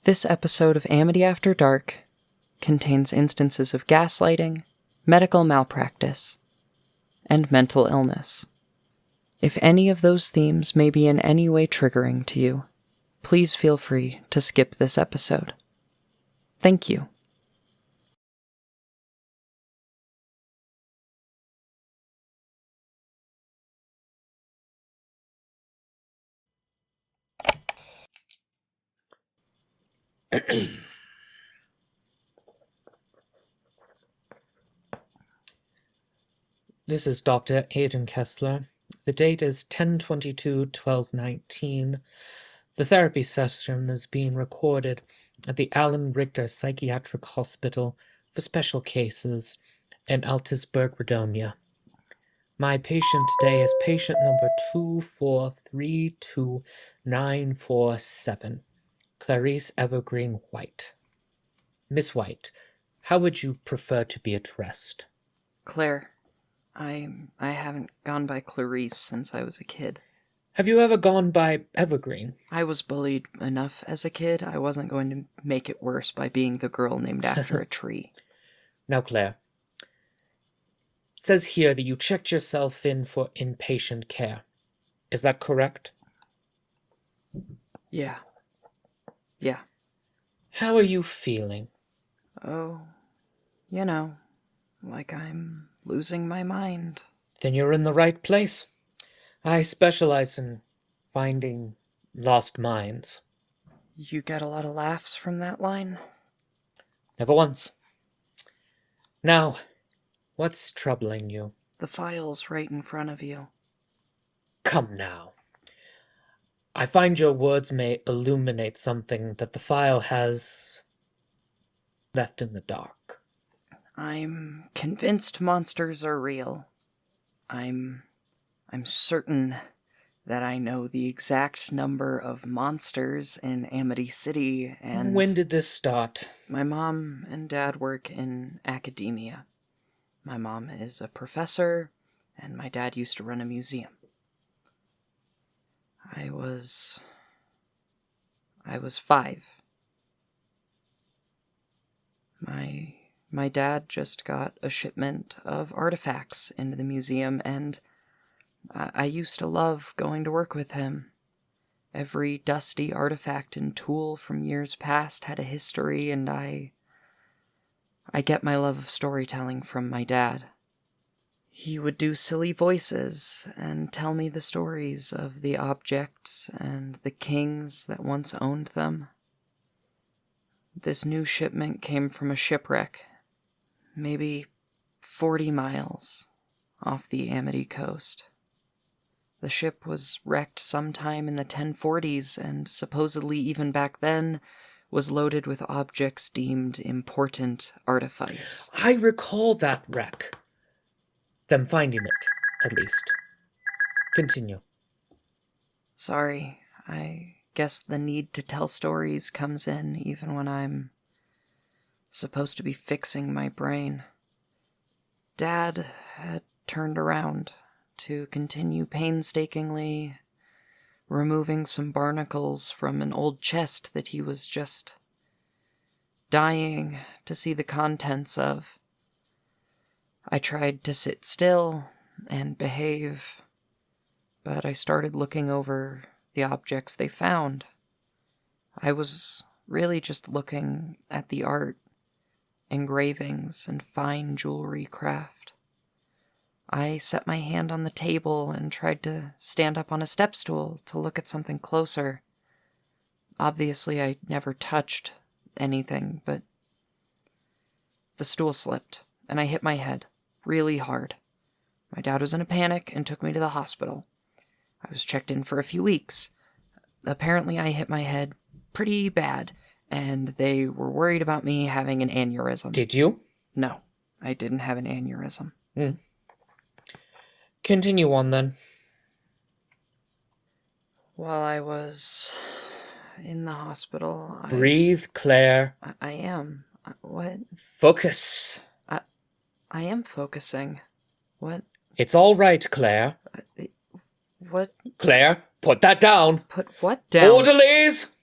This episode of Amity After Dark contains instances of gaslighting, medical malpractice, and mental illness. If any of those themes may be in any way triggering to you, please feel free to skip this episode. Thank you. This is Dr. Aidan Kessler. The date is 10/22/12/19. The therapy session is being recorded at the Alan Richter Psychiatric Hospital for Special Cases in Altisburg, Fredonia. My patient today is patient number 2432947, Clarice Evergreen White. Miss White, how would you prefer to be addressed? Claire, I haven't gone by Clarice since I was a kid. Have you ever gone by Evergreen? I was bullied enough as a kid. I wasn't going to make it worse by being the girl named after a tree. Now, Claire, it says here that you checked yourself in for inpatient care. Is that correct? Yeah. How are you feeling? Oh, like I'm losing my mind. Then you're in the right place. I specialize in finding lost minds. You get a lot of laughs from that line? Never once. Now, what's troubling you? The file's right in front of you. Come now. I find your words may illuminate something that the file has left in the dark. I'm convinced monsters are real. I'm certain that I know the exact number of monsters in Amity City, and... When did this start? My mom and dad work in academia. My mom is a professor, and my dad used to run a museum. I was 5. My dad just got a shipment of artifacts into the museum, and I used to love going to work with him. Every dusty artifact and tool from years past had a history, and I get my love of storytelling from my dad. He would do silly voices and tell me the stories of the objects and the kings that once owned them. This new shipment came from a shipwreck, maybe 40 miles off the Amity coast. The ship was wrecked sometime in the 1040s, and supposedly even back then was loaded with objects deemed important artifice. I recall that wreck. Them finding it, at least. Continue. Sorry, I guess the need to tell stories comes in even when I'm supposed to be fixing my brain. Dad had turned around to continue painstakingly removing some barnacles from an old chest that he was just dying to see the contents of. I tried to sit still and behave, but I started looking over the objects they found. I was really just looking at the art, engravings, and fine jewelry craft. I set my hand on the table and tried to stand up on a step stool to look at something closer. Obviously, I never touched anything, but the stool slipped, and I hit my head really hard. My dad was in a panic and took me to the hospital. I was checked in for a few weeks. Apparently, I hit my head pretty bad, and they were worried about me having an aneurysm. Did you? No, I didn't have an aneurysm. Continue on, then. While I was in the hospital, Breathe, Claire. I am. What? Focus. I am focusing. What? It's all right, Claire. What? Claire, put that down. Put what down? Orderlies!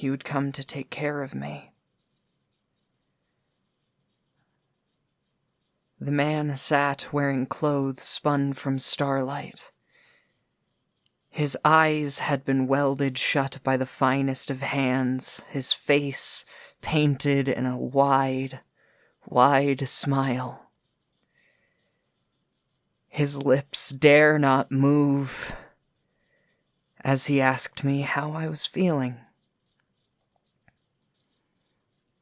he would come to take care of me. The man sat wearing clothes spun from starlight. His eyes had been welded shut by the finest of hands, his face painted in a wide, wide smile. His lips dare not move as he asked me how I was feeling.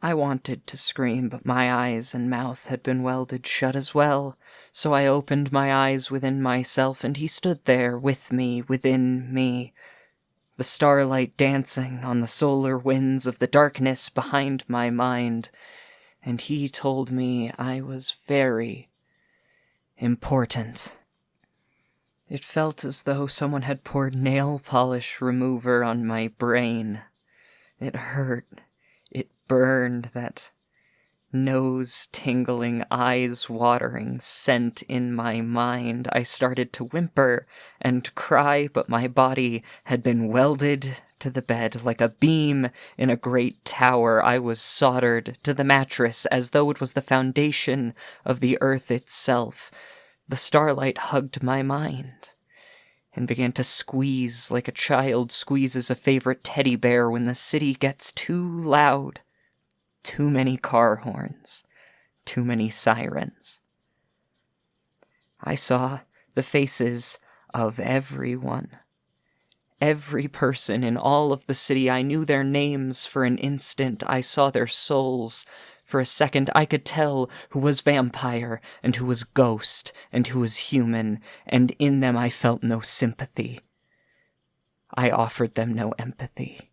I wanted to scream, but my eyes and mouth had been welded shut as well, so I opened my eyes within myself, and he stood there with me, within me, the starlight dancing on the solar winds of the darkness behind my mind, and he told me I was very important. It felt as though someone had poured nail polish remover on my brain. It hurt. It burned, that nose-tingling, eyes-watering scent in my mind. I started to whimper and cry, but my body had been welded to the bed like a beam in a great tower. I was soldered to the mattress as though it was the foundation of the earth itself. The starlight hugged my mind and began to squeeze like a child squeezes a favorite teddy bear when the city gets too loud. Too many car horns. Too many sirens. I saw the faces of everyone. Every person in all of the city. I knew their names for an instant. I saw their souls. For a second, I could tell who was vampire, and who was ghost, and who was human, and in them I felt no sympathy. I offered them no empathy.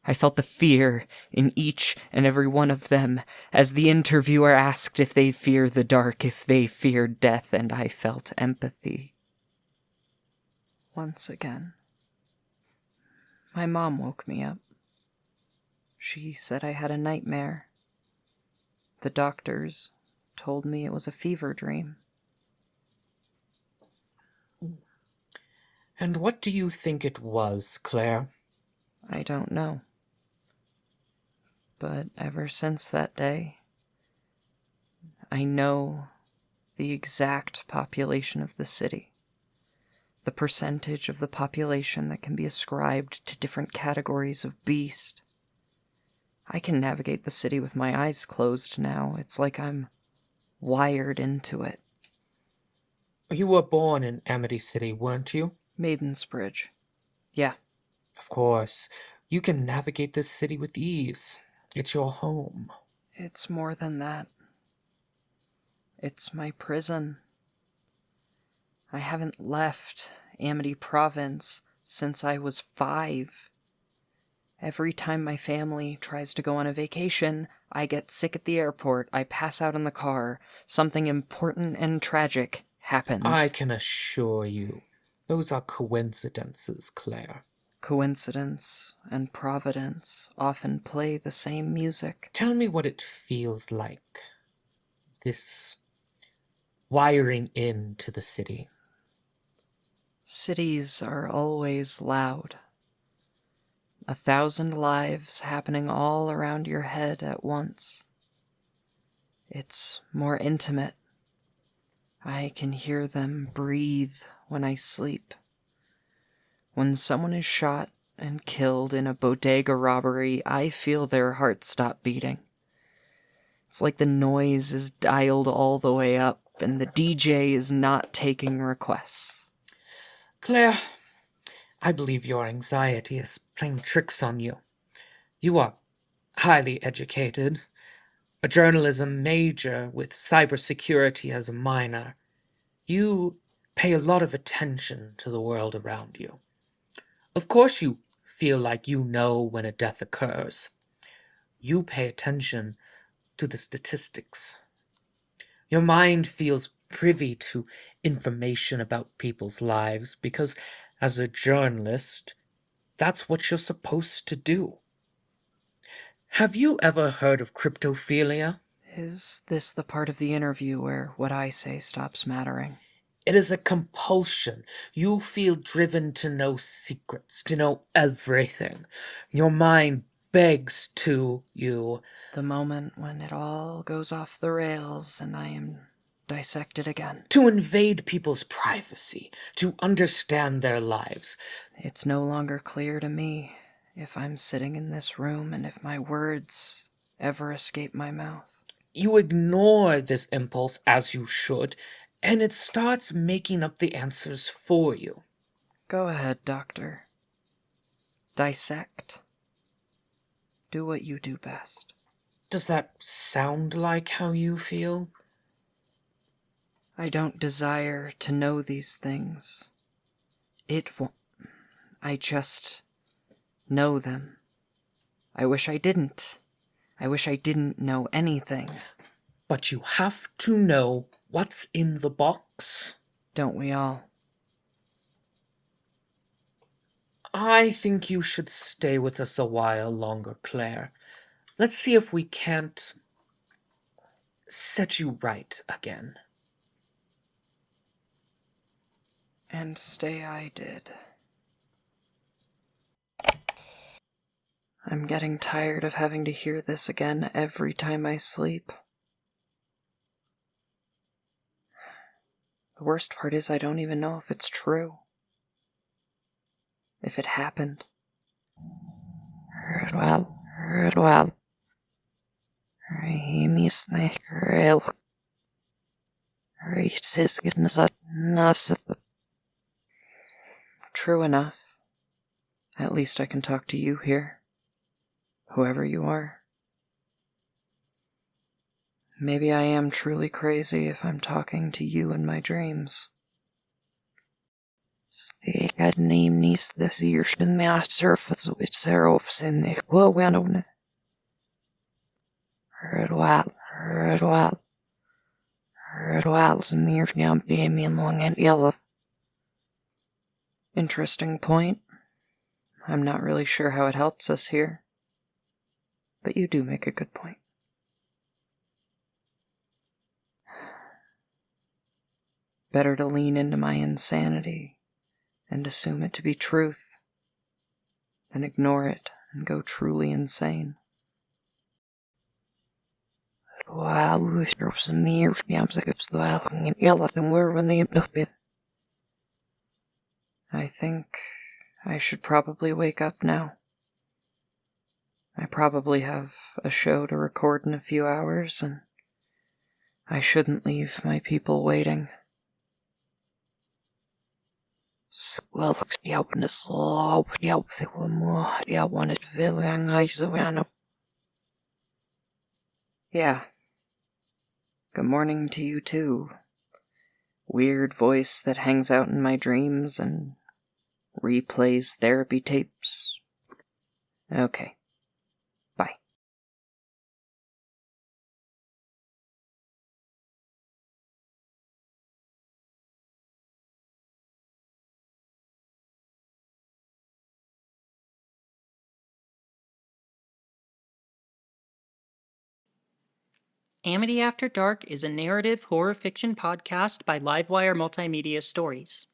I felt the fear in each and every one of them, as the interviewer asked if they fear the dark, if they feared death, and I felt empathy. Once again, my mom woke me up. She said I had a nightmare. The doctors told me it was a fever dream. And what do you think it was, Claire? I don't know. But ever since that day, I know the exact population of the city. The percentage of the population that can be ascribed to different categories of beast. I can navigate the city with my eyes closed now. It's like I'm wired into it. You were born in Amity City, weren't you? Maidensbridge. Yeah. Of course. You can navigate this city with ease. It's your home. It's more than that. It's my prison. I haven't left Amity Province since I was 5. Every time my family tries to go on a vacation, I get sick at the airport, I pass out in the car, something important and tragic happens. I can assure you, those are coincidences, Claire. Coincidence and providence often play the same music. Tell me what it feels like, this wiring into the city. Cities are always loud. 1,000 lives happening all around your head at once. It's more intimate. I can hear them breathe when I sleep. When someone is shot and killed in a bodega robbery, I feel their heart stop beating. It's like the noise is dialed all the way up and the DJ is not taking requests. Claire, I believe your anxiety is playing tricks on you. You are highly educated, a journalism major with cybersecurity as a minor. You pay a lot of attention to the world around you. Of course you feel like you know when a death occurs. You pay attention to the statistics. Your mind feels privy to information about people's lives because, as a journalist, that's what you're supposed to do. Have you ever heard of cryptophilia? Is this the part of the interview where what I say stops mattering? It is a compulsion. You feel driven to know secrets, to know everything. Your mind begs to you. The moment when it all goes off the rails and I am dissected again. To invade people's privacy, to understand their lives. It's no longer clear to me if I'm sitting in this room and if my words ever escape my mouth. You ignore this impulse as you should, and it starts making up the answers for you. Go ahead, Doctor. Dissect. Do what you do best. Does that sound like how you feel? I don't desire to know these things. It won't. I just know them. I wish I didn't. I wish I didn't know anything. But you have to know what's in the box. Don't we all? I think you should stay with us a while longer, Claire. Let's see if we can't set you right again. And stay I did. I'm getting tired of having to hear this again every time I sleep. The worst part is I don't even know if it's true. If it happened. Surreal. Amiss surreal. True enough. At least I can talk to you here. Whoever you are. Maybe I am truly crazy if I'm talking to you in my dreams. Stekad nemnis des iersten med surface which serofs in the quowanone. Ritual. Smearsnam Damien long and yellow. Interesting point. I'm not really sure how it helps us here. But you do make a good point. Better to lean into my insanity and assume it to be truth than ignore it and go truly insane. I think I should probably wake up now. I probably have a show to record in a few hours, and I shouldn't leave my people waiting. Yeah. Good morning to you too. Weird voice that hangs out in my dreams and replays therapy tapes. Okay. Bye. Amity After Dark is a narrative horror fiction podcast by Livewire Multimedia Stories.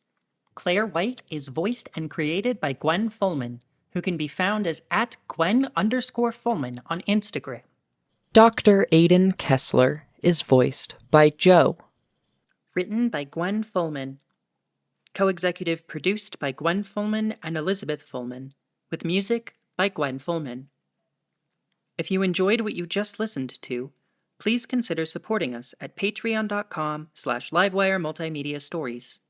Claire White is voiced and created by Gwen Fullman, who can be found as @Gwen_Fullman on Instagram. Dr. Aiden Kessler is voiced by Joe. Written by Gwen Fullman. Co-executive produced by Gwen Fullman and Elizabeth Fullman, with music by Gwen Fullman. If you enjoyed what you just listened to, please consider supporting us at patreon.com/Livewire Multimedia Stories.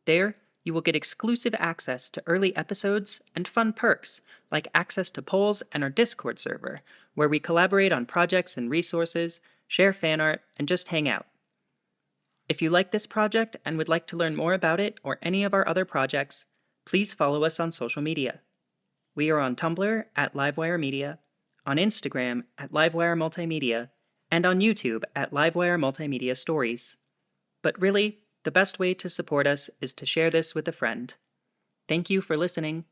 There, you will get exclusive access to early episodes and fun perks like access to polls and our Discord server, where we collaborate on projects and resources, share fan art, and just hang out. If you like this project and would like to learn more about it or any of our other projects, please follow us on social media. We are on Tumblr @Livewire Media, on Instagram @Livewire Multimedia, and on YouTube @Livewire Multimedia Stories. But really, the best way to support us is to share this with a friend. Thank you for listening.